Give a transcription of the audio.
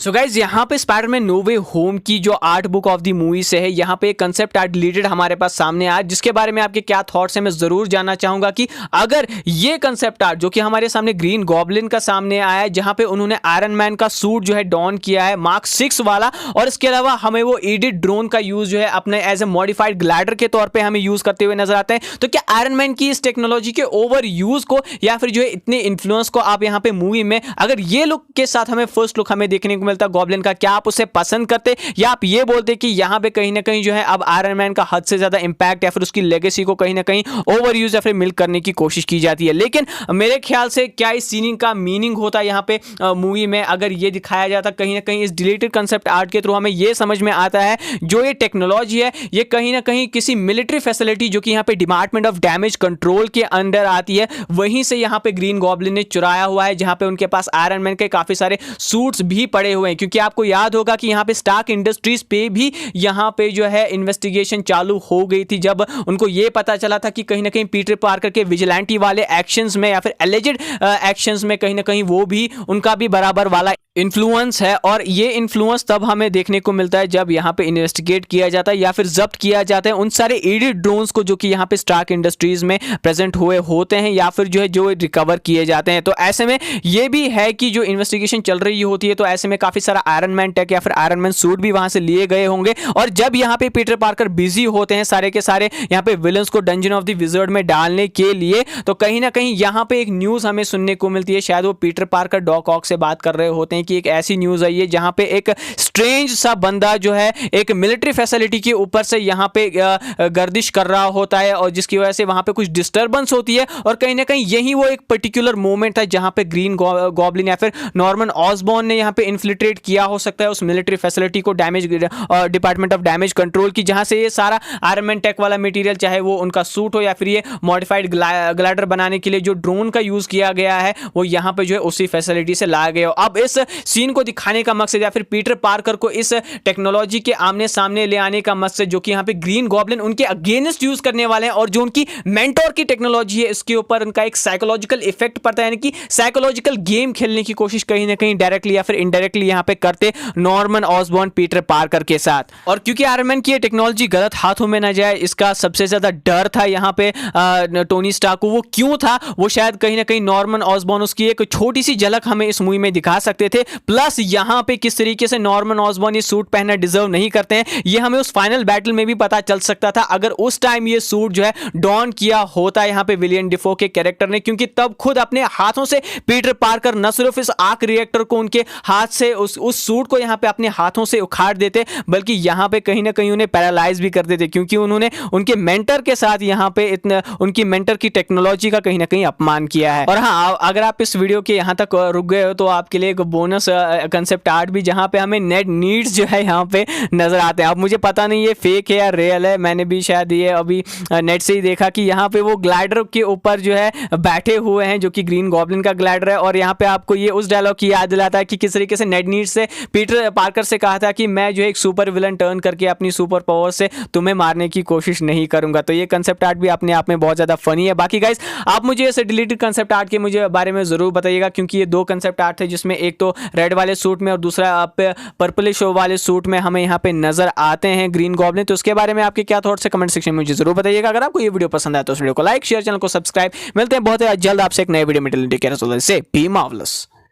So guys यहाँ पे Spiderman no वे home की जो art book of the movie से है, यहाँ पे कंसेप्ट आर्ट डिलीटेड हमारे पास सामने आया, जिसके बारे में आपके क्या थॉट्स हैं मैं जरूर जानना चाहूंगा कि अगर ये कंसेप्ट आर्ट जो कि हमारे सामने ग्रीन गॉब्लिन का सामने आया है, जहां पे उन्होंने आयरन मैन का सूट जो है डॉन किया है मार्क 6 वाला, और इसके अलावा हमें वो एडिट ड्रोन का यूज जो है अपने एज ए मॉडिफाइड ग्लाइडर के तौर पे हमें यूज करते हुए नजर आते हैं। तो क्या आयरन मैन की इस टेक्नोलॉजी के ओवर यूज को या फिर जो है इतने इन्फ्लुएंस को आप यहाँ पे मूवी में अगर ये लुक के साथ हमें फर्स्ट लुक हमें देखने को मिलता गॉब्लिन का, क्या आप उसे पसंद करते, या आप ये बोलते कि यहाँ पे कहीं ना कहीं जो है अब आयरन मैन का हद से ज्यादा इंपैक्ट या फिर उसकी लेगेसी को कहीं ना कहीं ओवर यूज या फिर मिल्क करने की कोशिश की जाती है। लेकिन मेरे ख्याल से क्या इस सीनिंग का मीनिंग होता है यहाँ पे मूवी में अगर ये दिखाया जाता कहीं ना कहीं इस डिलीटेड कंसेप्ट आर्ट के थ्रू हमें ये समझ में आता है जो ये टेक्नोलॉजी है ये कहीं ना कहीं किसी मिलिट्री फैसिलिटी जो कि यहाँ पे डिपार्टमेंट ऑफ डैमेज कंट्रोल के अंडर आती है, वहीं से यहाँ पे ग्रीन गॉब्लिन ने चुराया हुआ है, जहाँ पे उनके पास आयरन मैन के काफी सारे सूट्स भी पड़े हुए हैं। क्योंकि आपको याद होगा कि यहाँ पे स्टार्क इंडस्ट्रीज पे भी यहाँ पे जो है इन्वेस्टिगेशन चालू हो गई थी जब उनको ये पता चला था कि कहीं ना कहीं पीटर पार्कर के विजिलेंटी वाले एक्शंस में या फिर एलिजेड एक्शंस में कहीं ना कहीं वो भी उनका भी बराबर वाला इन्फ्लुएंस है। और ये इन्फ्लुएंस तब हमें देखने को मिलता है जब यहाँ पे इन्वेस्टिगेट किया जाता है या फिर जब्त किया जाता है उन सारे एडिट ड्रोन्स को जो कि यहाँ पे स्टार्क इंडस्ट्रीज में प्रेजेंट हुए होते हैं या फिर जो रिकवर किए जाते हैं। तो ऐसे में ये भी है कि जो इन्वेस्टिगेशन चल रही होती है तो ऐसे में काफी सारा आयरन मैन टेक या फिर आयरन मैन सूट भी वहां से लिए गए होंगे। और जब यहाँ पे पीटर पार्कर बिजी होते हैं सारे के सारे यहाँ पे विलन्स को डंजन ऑफ द विजर्ड में डालने के लिए, तो कहीं ना कहीं यहाँ पे एक न्यूज हमें सुनने को मिलती है, शायद वो पीटर पार्कर डॉक ऑक से बात कर रहे होते हैं कि एक ऐसी न्यूज आई है जहां पे एक स्ट्रेंज सा बंदा जो है एक मिलिट्री फैसिलिटी के ऊपर से यहाँ पे गर्दिश कर रहा होता है और जिसकी वजह से वहां पे कुछ डिस्टर्बेंस होती है। और कहीं ना कहीं यही वो एक पर्टिकुलर मोमेंट था जहां पे ग्रीन गॉब्लिन या फिर नॉर्मन ऑसबॉर्न ने यहाँ पे इन्फिल्ट्रेट किया हो सकता है उस मिलिट्री फैसिलिटी को damage department of damage control की, जहां से ये सारा आयरन मैन टेक वाला मटेरियल चाहे वो उनका सूट हो या फिर ये मॉडिफाइड ग्लाइडर बनाने के लिए जो ड्रोन का यूज किया गया है वो यहाँ पे जो है उसी फैसिलिटी से लाया गया हो। अब इस सीन को दिखाने का मकसद या फिर पीटर पार्कर को इस टेक्नोलॉजी के आमने सामने ले आने का मकसद जो कि यहाँ पे ग्रीन गॉब्लिन उनके अगेंस्ट यूज करने वाले हैं और जो उनकी मेंटोर की टेक्नोलॉजी है इसके ऊपर उनका एक साइकोलॉजिकल इफेक्ट पड़ता है, यानी कि साइकोलॉजिकल गेम खेलने की कोशिश कहीं ना कहीं डायरेक्टली या फिर इनडायरेक्टली यहाँ पे करते नॉर्मन ऑसबॉर्न पीटर पार्कर के साथ। और क्योंकि आयरन मैन की ये टेक्नोलॉजी गलत हाथों में ना जाए इसका सबसे ज्यादा डर था यहाँ पे टोनी स्टार्क को। वो क्यों था वो शायद कहीं ना कहीं नॉर्मन ऑसबॉर्न उसकी एक छोटी सी झलक हमें इस मूवी में दिखा सकते थे। प्लस यहाँ पे किस तरीके से नॉर्मन ऑसबॉर्न ये सूट पहनना डिजर्व नहीं करते हैं ये हमें उस फाइनल बैटल में भी पता चल सकता था अगर उस टाइम ये सूट जो है डॉन किया होता यहाँ पे विलियम डिफो के कैरेक्टर ने, क्योंकि तब खुद अपने हाथों से पीटर पार्कर न सिर्फ इस आर्क रिएक्टर को उनके हाथ से उस सूट को यहाँ पे अपने हाथों से उखाड़ देते बल्कि यहाँ पे कहीं ना कहीं उन्हें पैरालाइज भी कर देते क्योंकि उन्होंने उनके मेंटर के साथ यहाँ पे इतना उनकी मेंटर की टेक्नोलॉजी का कहीं ना कहीं अपमान किया है। और हाँ, अगर आप इस वीडियो के यहाँ तक रुक गए हो तो आपके लिए एक बोनस कंसेप्ट आर्ट भी जहाँ पे हमें नेट नीड्स जो है यहाँ पे नजर आते हैं। अब मुझे पता नहीं ये फेक है या रियल है, मैंने भी शायद ये अभी नेट से ही देखा कि यहाँ पे वो ग्लाइडर के ऊपर जो है बैठे हुए हैं जो कि ग्रीन गॉब्लिन का ग्लाइडर है। और यहाँ पे आपको ये उस डायलॉग की याद दिलाता है कि किस तरीके से नेट नीड्स से पीटर पार्कर से कहा था कि मैं जो है एक सुपर विलन टर्न करके अपनी सुपर पावर से तुम्हें मारने की कोशिश नहीं करूंगा। तो ये कंसेप्ट आर्ट भी अपने आप में बहुत ज्यादा फनी है। बाकी गाइस आप मुझे ऐसे डिलीटेड कंसेप्ट आर्ट के मुझे बारे में जरूर बताइएगा क्योंकि ये दो कंसेप्ट आर्ट थे जिसमें एक तो रेड वाले सूट में और दूसरा पर्पलिश वाले सूट में हमें यहाँ पे नजर आते हैं ग्रीन गॉब्लिन। तो उसके बारे में आपके क्या थॉट्स है कमेंट सेक्शन में मुझे जरूर बताइएगा। अगर आपको ये वीडियो पसंद आया तो इस वीडियो को लाइक शेयर चैनल को सब्सक्राइब। मिलते हैं बहुत जल्द आपसे एक नए वीडियो में। टेक केयर से बी मार्वेलस।